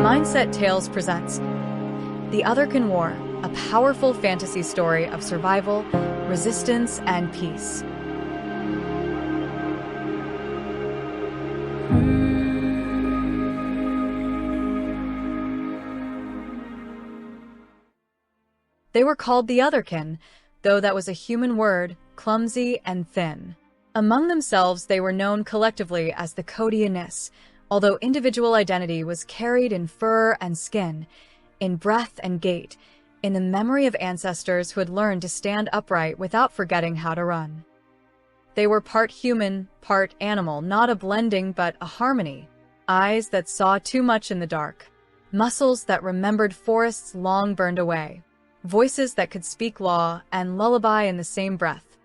Mindset Tales presents The Otherkin War, a powerful fantasy story of survival, resistance, and peace. They were called the Otherkin, though that was a human word, clumsy and thin. Among themselves, they were known collectively as the Codianists, although individual identity was carried in fur and skin, in breath and gait, in the memory of ancestors who had learned to stand upright without forgetting how to run. They were part human, part animal, not a blending but a harmony. Eyes that saw too much in the dark. Muscles that remembered forests long burned away. Voices that could speak law and lullaby in the same breath.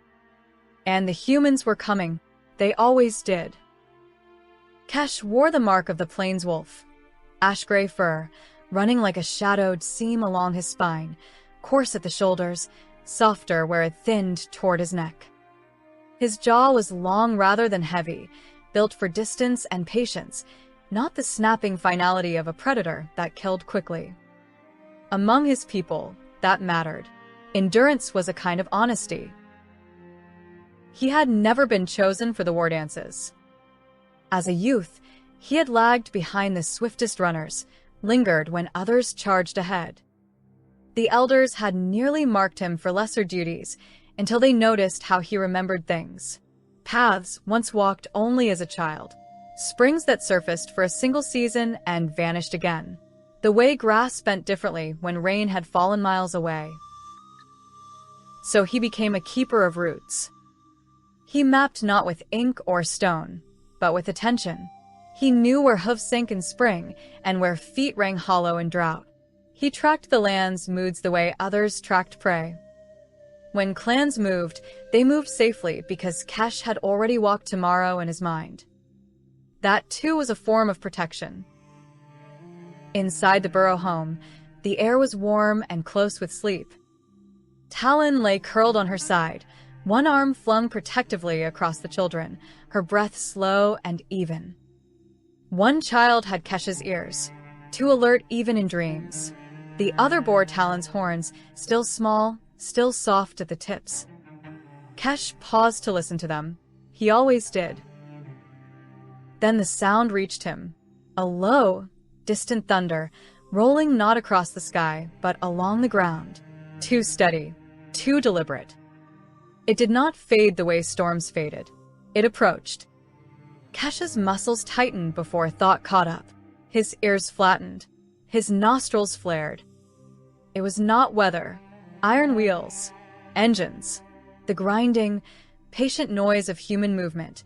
And the humans were coming. They always did. Kesh wore the mark of the plains wolf. Ash-gray fur, running like a shadowed seam along his spine, coarse at the shoulders, softer where it thinned toward his neck. His jaw was long rather than heavy, built for distance and patience, not the snapping finality of a predator that killed quickly. Among his people, that mattered. Endurance was a kind of honesty. He had never been chosen for the war dances. As a youth, he had lagged behind the swiftest runners, lingered when others charged ahead. The elders had nearly marked him for lesser duties until they noticed how he remembered things. Paths once walked only as a child, springs that surfaced for a single season and vanished again. The way grass bent differently when rain had fallen miles away. So he became a keeper of roots. He mapped not with ink or stone, but with attention. He knew where hooves sank in spring and where feet rang hollow in drought. He tracked the land's moods the way others tracked prey. When clans moved, they moved safely because Kesh had already walked tomorrow in his mind. That too was a form of protection. Inside the burrow home, the air was warm and close with sleep. Talon lay curled on her side, one arm flung protectively across the children, her breath slow and even. One child had Kesh's ears, too alert even in dreams. The other bore Talon's horns, still small, still soft at the tips. Kesh paused to listen to them. He always did. Then the sound reached him, a low, distant thunder, rolling not across the sky, but along the ground. Too steady, too deliberate. It did not fade the way storms faded. It approached. Kesh's muscles tightened before thought caught up. His ears flattened. His nostrils flared. It was not weather. Iron wheels. Engines. The grinding, patient noise of human movement.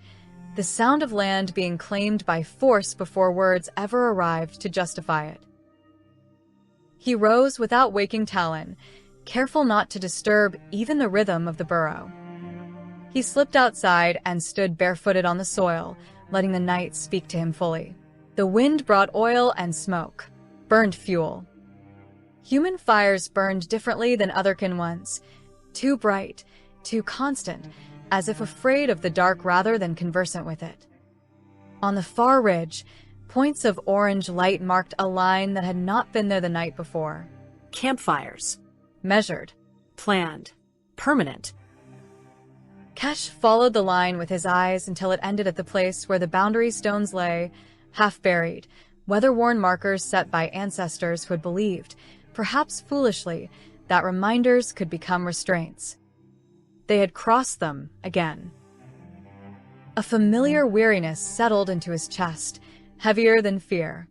The sound of land being claimed by force before words ever arrived to justify it. He rose without waking Talon, careful not to disturb even the rhythm of the burrow. He slipped outside and stood barefooted on the soil, letting the night speak to him fully. The wind brought oil and smoke, burned fuel. Human fires burned differently than Otherkin ones, too bright, too constant, as if afraid of the dark rather than conversant with it. On the far ridge, points of orange light marked a line that had not been there the night before. Campfires. Measured. Planned. Permanent. Kesh followed the line with his eyes until it ended at the place where the boundary stones lay, half-buried, weather-worn markers set by ancestors who had believed, perhaps foolishly, that reminders could become restraints. They had crossed them again. A familiar weariness settled into his chest, heavier than fear.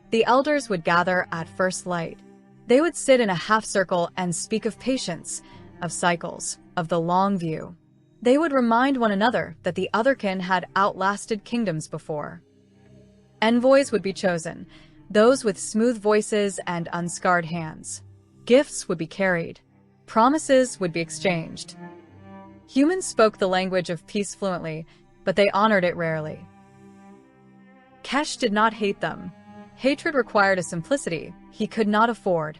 The elders would gather at first light. They would sit in a half-circle and speak of patience, of cycles, of the long view. They would remind one another that the Otherkin had outlasted kingdoms before. Envoys would be chosen, those with smooth voices and unscarred hands. Gifts would be carried. Promises would be exchanged. Humans spoke the language of peace fluently, but they honored it rarely. Kesh did not hate them. Hatred required a simplicity he could not afford.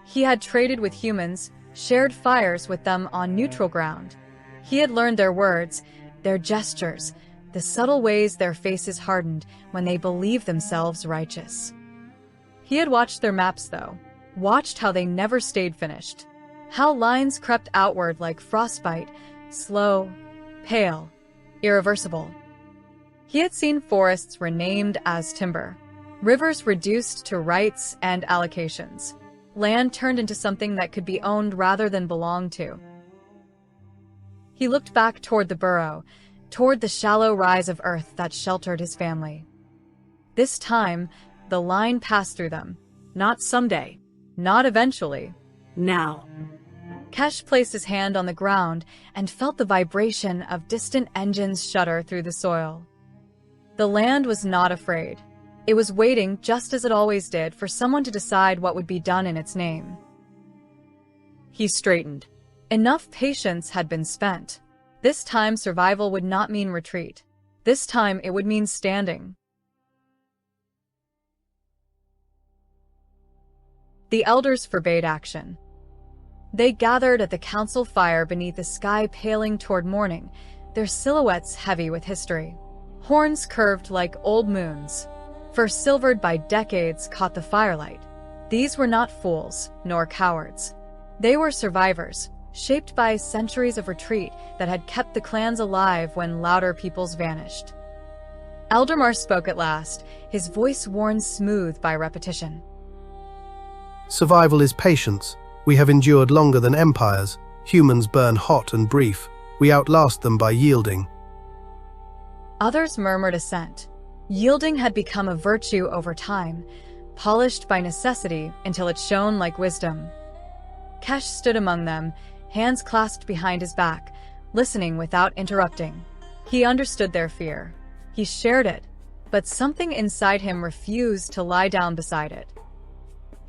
He had traded with humans, shared fires with them on neutral ground. He had learned their words, their gestures, the subtle ways their faces hardened when they believed themselves righteous. He had watched their maps, though, watched how they never stayed finished, how lines crept outward like frostbite, slow, pale, irreversible. He had seen forests renamed as timber, rivers reduced to rights and allocations, land turned into something that could be owned rather than belong to. He looked back toward the burrow, toward the shallow rise of earth that sheltered his family. This time, the line passed through them. Not someday. Not eventually. Now. Kesh placed his hand on the ground and felt the vibration of distant engines shudder through the soil. The land was not afraid. It was waiting, just as it always did, for someone to decide what would be done in its name. He straightened. Enough patience had been spent. This time survival would not mean retreat. This time it would mean standing. The elders forbade action. They gathered at the council fire beneath a sky paling toward morning, their silhouettes heavy with history. Horns curved like old moons, fur silvered by decades caught the firelight. These were not fools, nor cowards. They were survivors, shaped by centuries of retreat that had kept the clans alive when louder peoples vanished. Eldamar spoke at last, his voice worn smooth by repetition. Survival is patience. We have endured longer than empires. Humans burn hot and brief. We outlast them by yielding. Others murmured assent. Yielding had become a virtue over time, polished by necessity until it shone like wisdom. Kesh stood among them, hands clasped behind his back, listening without interrupting. He understood their fear. He shared it, but something inside him refused to lie down beside it.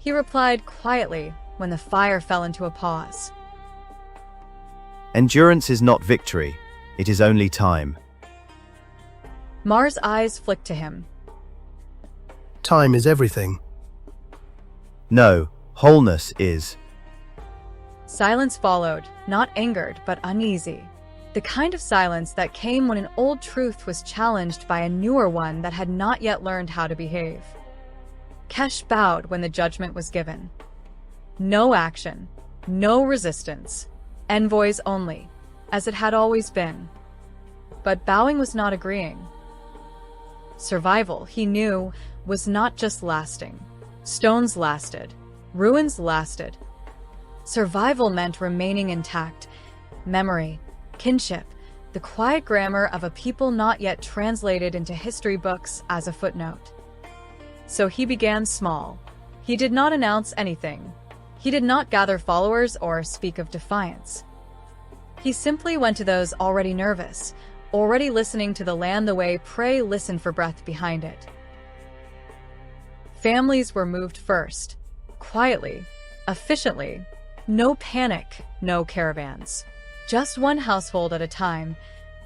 He replied quietly when the fire fell into a pause. Endurance is not victory. It is only time. Mar's eyes flicked to him. Time is everything. No, wholeness is. Silence followed, not angered, but uneasy. The kind of silence that came when an old truth was challenged by a newer one that had not yet learned how to behave. Kesh bowed when the judgment was given. No action, no resistance, envoys only, as it had always been. But bowing was not agreeing. Survival, he knew, was not just lasting. Stones lasted. Ruins lasted. Survival meant remaining intact. Memory, kinship, the quiet grammar of a people not yet translated into history books as a footnote. So he began small. He did not announce anything. He did not gather followers or speak of defiance. He simply went to those already nervous, already listening to the land the way prey listen for breath behind it. Families were moved first, quietly, efficiently. No panic, no caravans. Just one household at a time,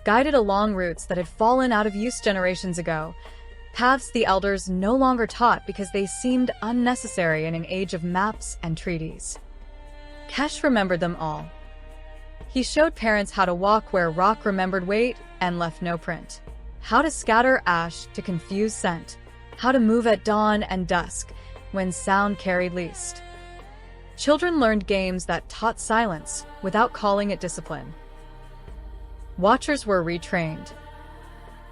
guided along routes that had fallen out of use generations ago, paths the elders no longer taught because they seemed unnecessary in an age of maps and treaties. Kesh remembered them all. He showed parents how to walk where rock remembered weight and left no print, how to scatter ash to confuse scent, how to move at dawn and dusk when sound carried least. Children learned games that taught silence without calling it discipline. Watchers were retrained.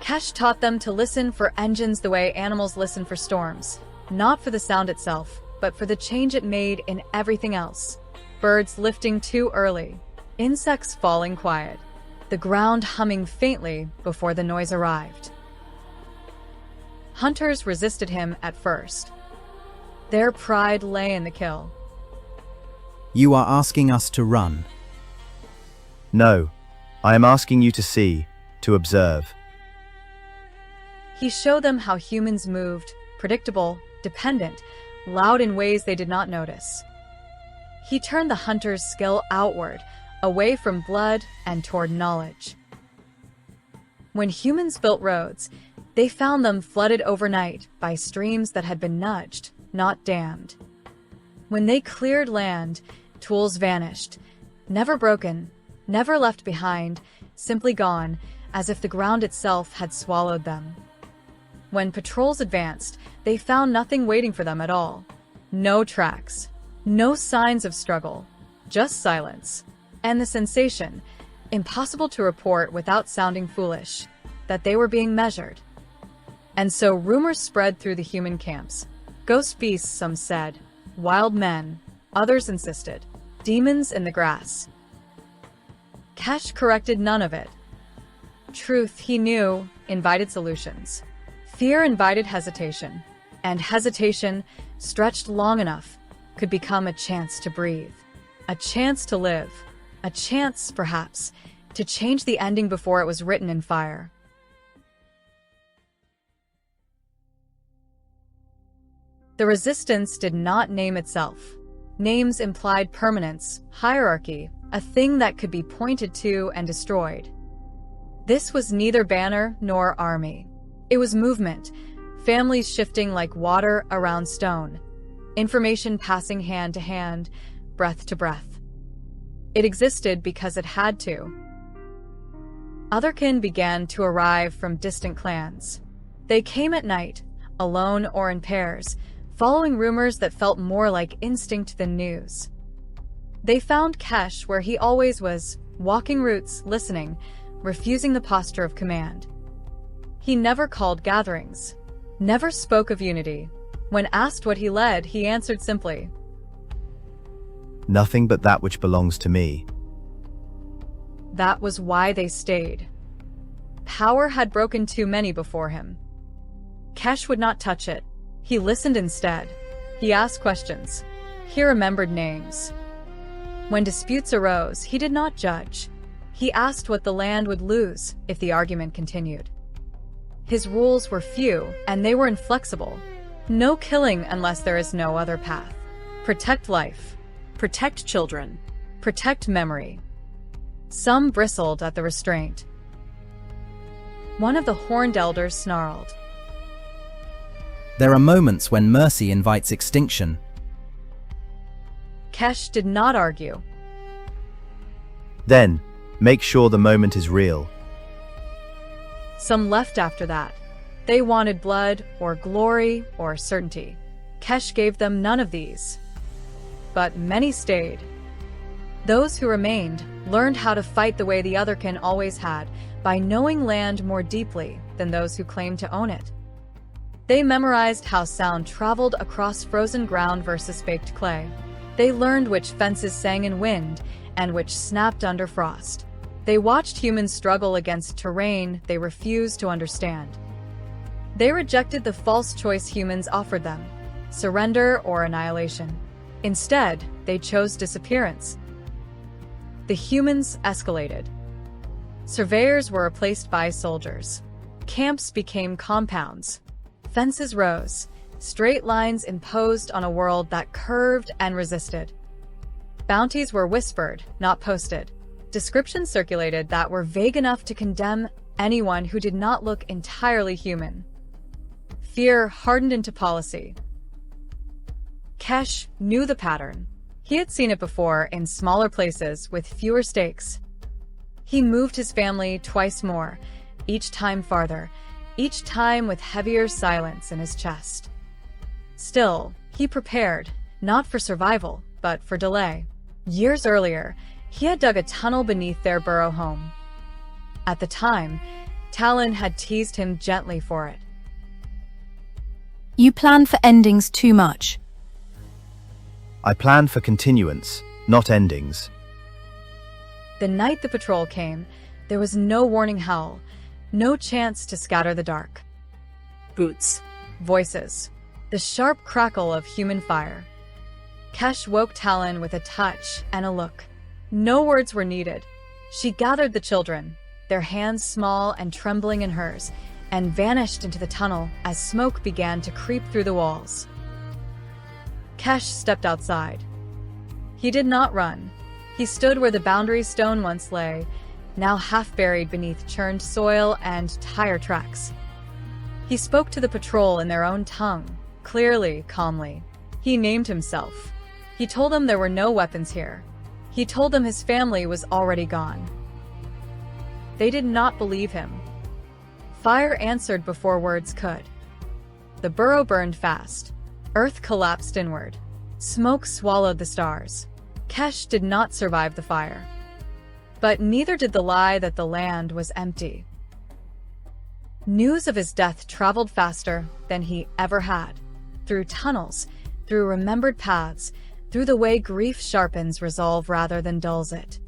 Kesh taught them to listen for engines the way animals listen for storms, not for the sound itself, but for the change it made in everything else. Birds lifting too early, insects falling quiet, the ground humming faintly before the noise arrived. Hunters resisted him at first. Their pride lay in the kill. You are asking us to run. No, I am asking you to see, to observe. He showed them how humans moved, predictable, dependent, loud in ways they did not notice. He turned the hunter's skill outward, away from blood and toward knowledge. When humans built roads, they found them flooded overnight by streams that had been nudged, not dammed. When they cleared land, tools vanished, never broken, never left behind, simply gone, as if the ground itself had swallowed them. When patrols advanced, they found nothing waiting for them at all. No tracks. No signs of struggle. Just silence. And the sensation, impossible to report without sounding foolish, that they were being measured. And so rumors spread through the human camps. Ghost beasts, some said. Wild men, others insisted. Demons in the grass. Kesh corrected none of it. Truth, he knew, invited solutions. Fear invited hesitation. And hesitation, stretched long enough, could become a chance to breathe. A chance to live. A chance, perhaps, to change the ending before it was written in fire. The resistance did not name itself. Names implied permanence, hierarchy, a thing that could be pointed to and destroyed. This was neither banner nor army. It was movement, families shifting like water around stone, information passing hand to hand, breath to breath. It existed because it had to. Otherkin began to arrive from distant clans. They came at night, alone or in pairs, following rumors that felt more like instinct than news. They found Kesh where he always was, walking routes, listening, refusing the posture of command. He never called gatherings, never spoke of unity. When asked what he led, he answered simply, Nothing but that which belongs to me. That was why they stayed. Power had broken too many before him. Kesh would not touch it. He listened instead. He asked questions. He remembered names. When disputes arose, he did not judge. He asked what the land would lose if the argument continued. His rules were few, and they were inflexible. No killing unless there is no other path. Protect life. Protect children. Protect memory. Some bristled at the restraint. One of the horned elders snarled. There are moments when mercy invites extinction. Kesh did not argue. Then, make sure the moment is real. Some left after that. They wanted blood, or glory, or certainty. Kesh gave them none of these. But many stayed. Those who remained learned how to fight the way the Otherkin always had, by knowing land more deeply than those who claimed to own it. They memorized how sound traveled across frozen ground versus baked clay. They learned which fences sang in wind and which snapped under frost. They watched humans struggle against terrain they refused to understand. They rejected the false choice humans offered them, surrender or annihilation. Instead, they chose disappearance. The humans escalated. Surveyors were replaced by soldiers. Camps became compounds. Fences rose, straight lines imposed on a world that curved and resisted. Bounties were whispered, not posted. Descriptions circulated that were vague enough to condemn anyone who did not look entirely human. Fear hardened into policy. Kesh knew the pattern. He had seen it before in smaller places with fewer stakes. He moved his family twice more, each time farther, each time with heavier silence in his chest. Still, he prepared, not for survival, but for delay. Years earlier, he had dug a tunnel beneath their burrow home. At the time, Talon had teased him gently for it. You plan for endings too much. I plan for continuance, not endings. The night the patrol came, there was no warning howl, no chance to scatter the dark. Boots. Voices. The sharp crackle of human fire. Kesh woke Talon with a touch and a look. No words were needed. She gathered the children, their hands small and trembling in hers, and vanished into the tunnel as smoke began to creep through the walls. Kesh stepped outside. He did not run. He stood where the boundary stone once lay, now half buried beneath churned soil and tire tracks. He spoke to the patrol in their own tongue, clearly, calmly. He named himself. He told them there were no weapons here. He told them his family was already gone. They did not believe him. Fire answered before words could. The burrow burned fast. Earth collapsed inward. Smoke swallowed the stars. Kesh did not survive the fire. But neither did the lie that the land was empty. News of his death traveled faster than he ever had, through tunnels, through remembered paths, through the way grief sharpens resolve rather than dulls it.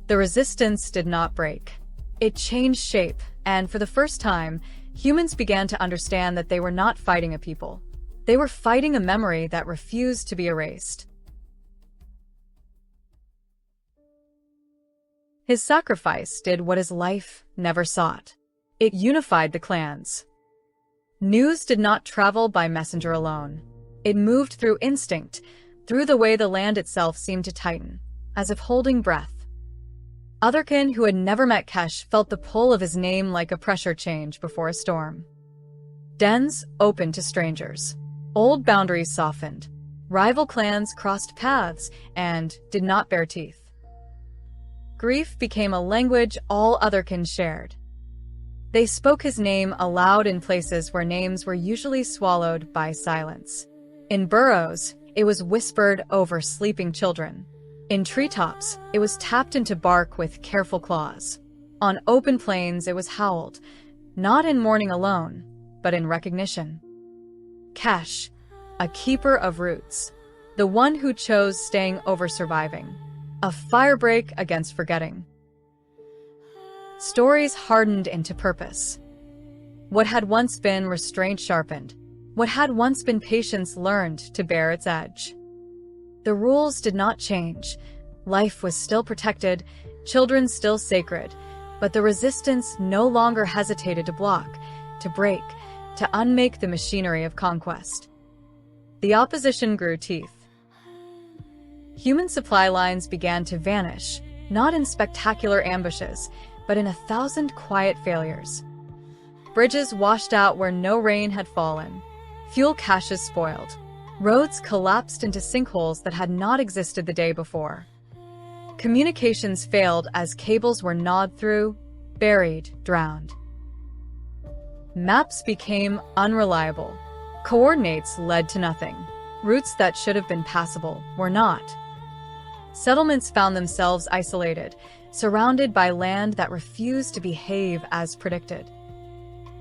The resistance did not break. It changed shape, and for the first time, humans began to understand that they were not fighting a people. They were fighting a memory that refused to be erased. His sacrifice did what his life never sought. It unified the clans. News did not travel by messenger alone. It moved through instinct, through the way the land itself seemed to tighten, as if holding breath. Otherkin, who had never met Kesh, felt the pull of his name like a pressure change before a storm. Dens opened to strangers. Old boundaries softened. Rival clans crossed paths and did not bare teeth. Grief became a language all Otherkin shared. They spoke his name aloud in places where names were usually swallowed by silence. In burrows, it was whispered over sleeping children. In treetops, it was tapped into bark with careful claws. On open plains, it was howled, not in mourning alone, but in recognition. Kesh, a keeper of roots, the one who chose staying over surviving, a firebreak against forgetting. Stories hardened into purpose. What had once been restraint sharpened. What had once been patience learned to bear its edge. The rules did not change. Life was still protected, children still sacred, but the resistance no longer hesitated to block, to break, to unmake the machinery of conquest. The opposition grew teeth. Human supply lines began to vanish, not in spectacular ambushes, but in 1,000 quiet failures. Bridges washed out where no rain had fallen. Fuel caches spoiled. Roads collapsed into sinkholes that had not existed the day before. Communications failed as cables were gnawed through, buried, drowned. Maps became unreliable. Coordinates led to nothing. Routes that should have been passable were not. Settlements found themselves isolated, surrounded by land that refused to behave as predicted.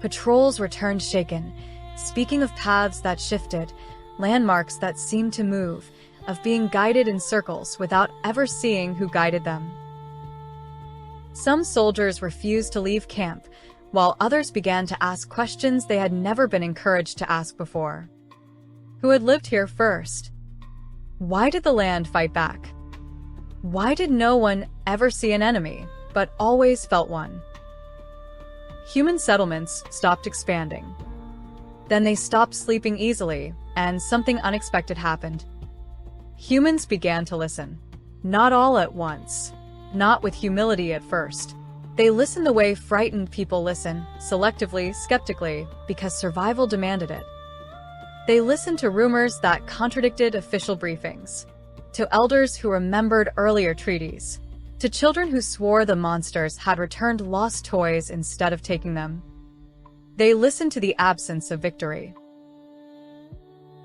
Patrols returned shaken, speaking of paths that shifted, landmarks that seemed to move, of being guided in circles without ever seeing who guided them. Some soldiers refused to leave camp, while others began to ask questions they had never been encouraged to ask before. Who had lived here first? Why did the land fight back? Why did no one ever see an enemy, but always felt one? Human settlements stopped expanding. Then they stopped sleeping easily, and something unexpected happened. Humans began to listen. Not all at once. Not with humility at first. They listened the way frightened people listen, selectively, skeptically, because survival demanded it. They listened to rumors that contradicted official briefings. To elders who remembered earlier treaties, to children who swore the monsters had returned lost toys instead of taking them. They listened to the absence of victory.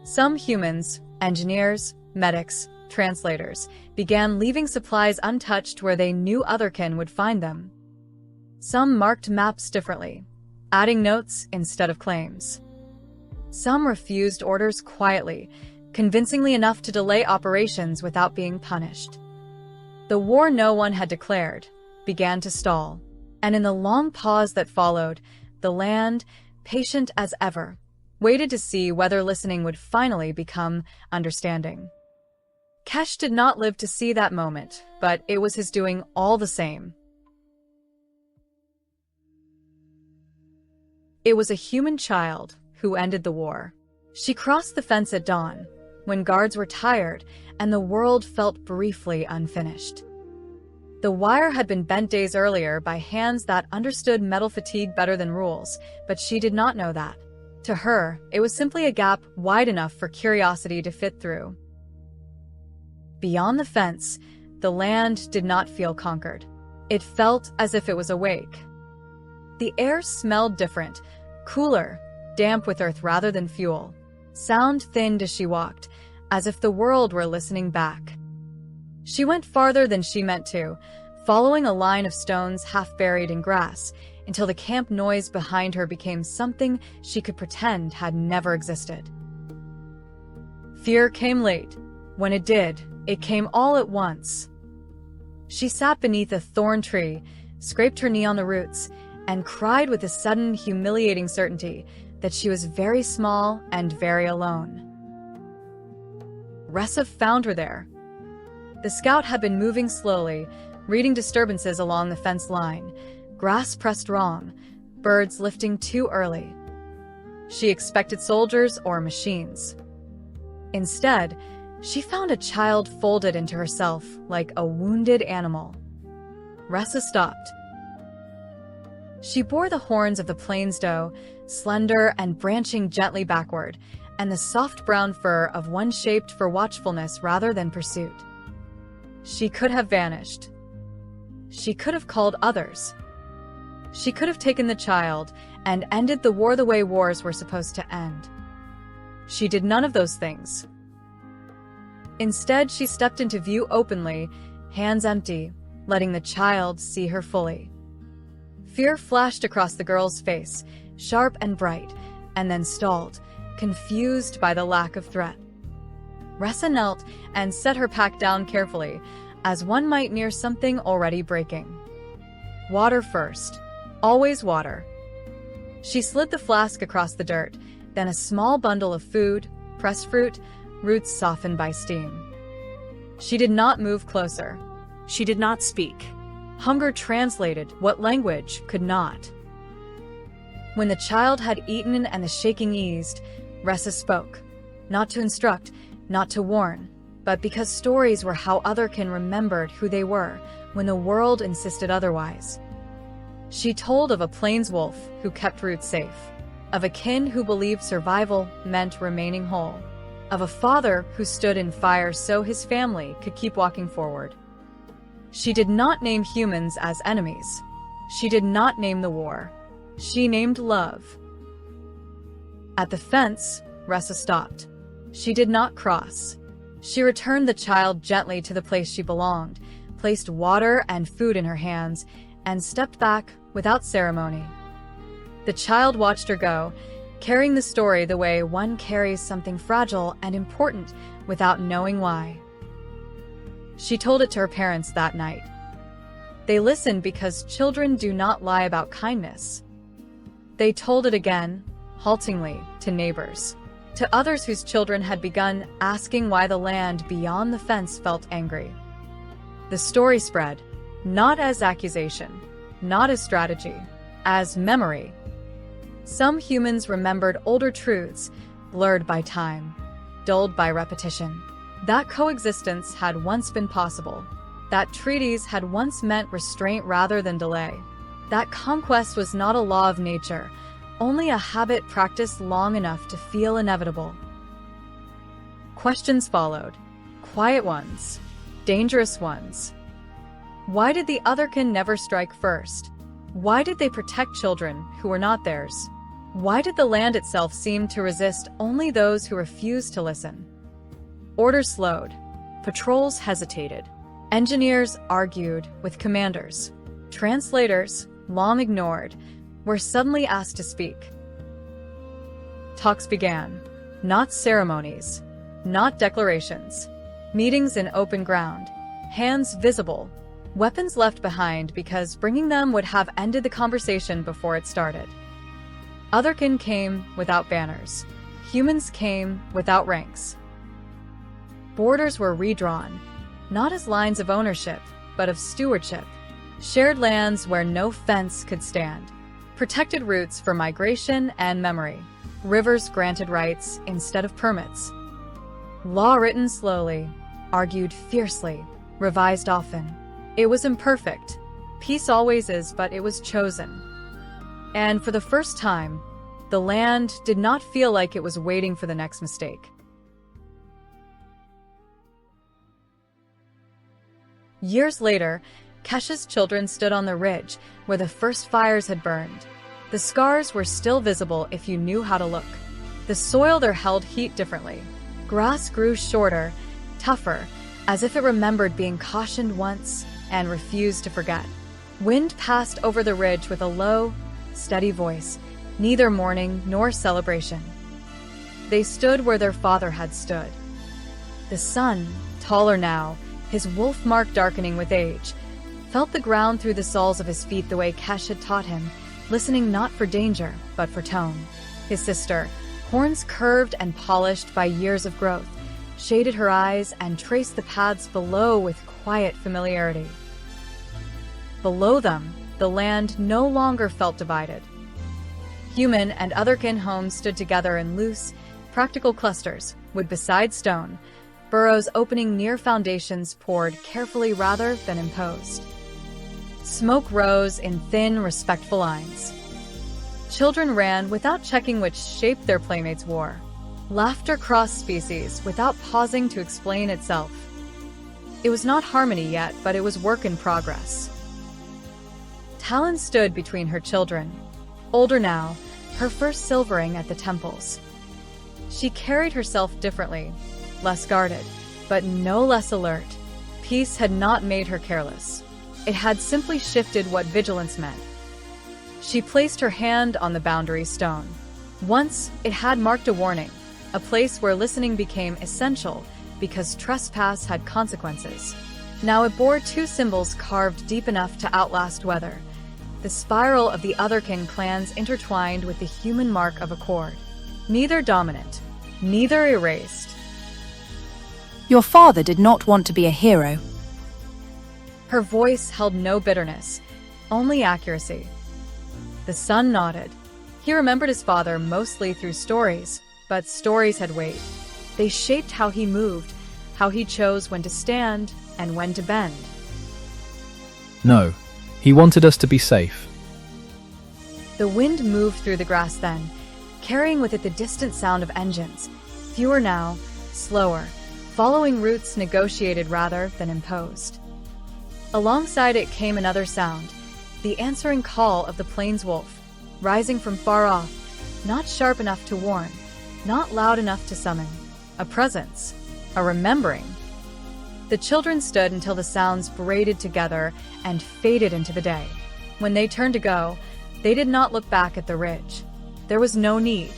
Some humans, engineers, medics, translators, began leaving supplies untouched where they knew Otherkin would find them. Some marked maps differently, adding notes instead of claims. Some refused orders quietly, convincingly enough to delay operations without being punished. The war no one had declared began to stall, and in the long pause that followed, the land, patient as ever, waited to see whether listening would finally become understanding. Kesh did not live to see that moment, but it was his doing all the same. It was a human child who ended the war. She crossed the fence at dawn, when guards were tired and the world felt briefly unfinished. The wire had been bent days earlier by hands that understood metal fatigue better than rules, but she did not know that. To her, it was simply a gap wide enough for curiosity to fit through. Beyond the fence, the land did not feel conquered. It felt as if it was awake. The air smelled different, cooler, damp with earth rather than fuel. Sound thinned as she walked, as if the world were listening back. She went farther than she meant to, following a line of stones half buried in grass, until the camp noise behind her became something she could pretend had never existed. Fear came late. When it did, it came all at once. She sat beneath a thorn tree, scraped her knee on the roots, and cried with a sudden, humiliating certainty that she was very small and very alone. Ressa found her there. The scout had been moving slowly, reading disturbances along the fence line, grass pressed wrong, birds lifting too early. She expected soldiers or machines. Instead, she found a child folded into herself like a wounded animal. Ressa stopped. She bore the horns of the plains doe, slender and branching gently backward, and the soft brown fur of one shaped for watchfulness rather than pursuit. She could have vanished. She could have called others. She could have taken the child and ended the war the way wars were supposed to end. She did none of those things. Instead, she stepped into view openly, hands empty, letting the child see her fully. Fear flashed across the girl's face, sharp and bright, and then stalled, confused by the lack of threat. Ressa knelt and set her pack down carefully, as one might near something already breaking. Water first. Always water. She slid the flask across the dirt, then a small bundle of food, pressed fruit, roots softened by steam. She did not move closer. She did not speak. Hunger translated what language could not. When the child had eaten and the shaking eased, Ressa spoke, not to instruct, not to warn, but because stories were how Otherkin remembered who they were when the world insisted otherwise. She told of a plains wolf who kept roots safe, of a kin who believed survival meant remaining whole, of a father who stood in fire so his family could keep walking forward. She did not name humans as enemies. She did not name the war. She named love. At the fence, Ressa stopped. She did not cross. She returned the child gently to the place she belonged, placed water and food in her hands, and stepped back without ceremony. The child watched her go, carrying the story the way one carries something fragile and important without knowing why. She told it to her parents that night. They listened because children do not lie about kindness. They told it again, haltingly, to neighbors, to others whose children had begun asking why the land beyond the fence felt angry. The story spread, not as accusation, not as strategy, as memory. Some humans remembered older truths, blurred by time, dulled by repetition. That coexistence had once been possible. That treaties had once meant restraint rather than delay. That conquest was not a law of nature, only a habit practiced long enough to feel inevitable. Questions followed. Quiet ones. Dangerous ones. Why did the Otherkin never strike first? Why did they protect children who were not theirs? Why did the land itself seem to resist only those who refused to listen? Orders slowed. Patrols hesitated. Engineers argued with commanders. Translators, long ignored, were suddenly asked to speak. Talks began. Not ceremonies. Not declarations. Meetings in open ground. Hands visible. Weapons left behind because bringing them would have ended the conversation before it started. Otherkin came without banners. Humans came without ranks. Borders were redrawn, not as lines of ownership, but of stewardship. Shared lands where no fence could stand. Protected routes for migration and memory. Rivers granted rights instead of permits. Law written slowly, argued fiercely, revised often. It was imperfect. Peace always is, but it was chosen. And for the first time, the land did not feel like it was waiting for the next mistake. Years later, Kesh's children stood on the ridge where the first fires had burned. The scars were still visible if you knew how to look. The soil there held heat differently. Grass grew shorter, tougher, as if it remembered being cautioned once and refused to forget. Wind passed over the ridge with a low, steady voice, neither mourning nor celebration. They stood where their father had stood. The sun, taller now, his wolf mark darkening with age, felt the ground through the soles of his feet the way Kesh had taught him, listening not for danger, but for tone. His sister, horns curved and polished by years of growth, shaded her eyes and traced the paths below with quiet familiarity. Below them, the land no longer felt divided. Human and Otherkin homes stood together in loose, practical clusters, wood beside stone, burrows opening near foundations poured carefully rather than imposed. Smoke rose in thin, respectful lines. Children ran without checking which shape their playmates wore. Laughter crossed species without pausing to explain itself. It was not harmony yet, but it was work in progress. Talon stood between her children, older now, her first silvering at the temples. She carried herself differently, less guarded, but no less alert. Peace had not made her careless. It had simply shifted what vigilance meant. She placed her hand on the boundary stone. Once, it had marked a warning, a place where listening became essential because trespass had consequences. Now it bore two symbols carved deep enough to outlast weather. The spiral of the Otherkin clans intertwined with the human mark of accord. Neither dominant, neither erased. Your father did not want to be a hero. Her voice held no bitterness, only accuracy. The son nodded. He remembered his father mostly through stories, but stories had weight. They shaped how he moved, how he chose when to stand and when to bend. No, he wanted us to be safe. The wind moved through the grass then, carrying with it the distant sound of engines, fewer now, slower, following routes negotiated rather than imposed. Alongside it came another sound, the answering call of the plains wolf, rising from far off, not sharp enough to warn, not loud enough to summon, a presence, a remembering. The children stood until the sounds braided together and faded into the day. When they turned to go, they did not look back at the ridge. There was no need.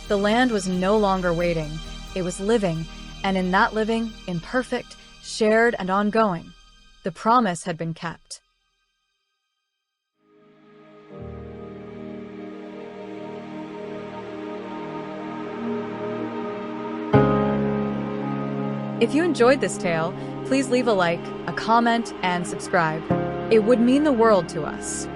The land was no longer waiting, it was living, and in that living, imperfect, shared, and ongoing, the promise had been kept. If you enjoyed this tale, please leave a like, a comment, and subscribe. It would mean the world to us.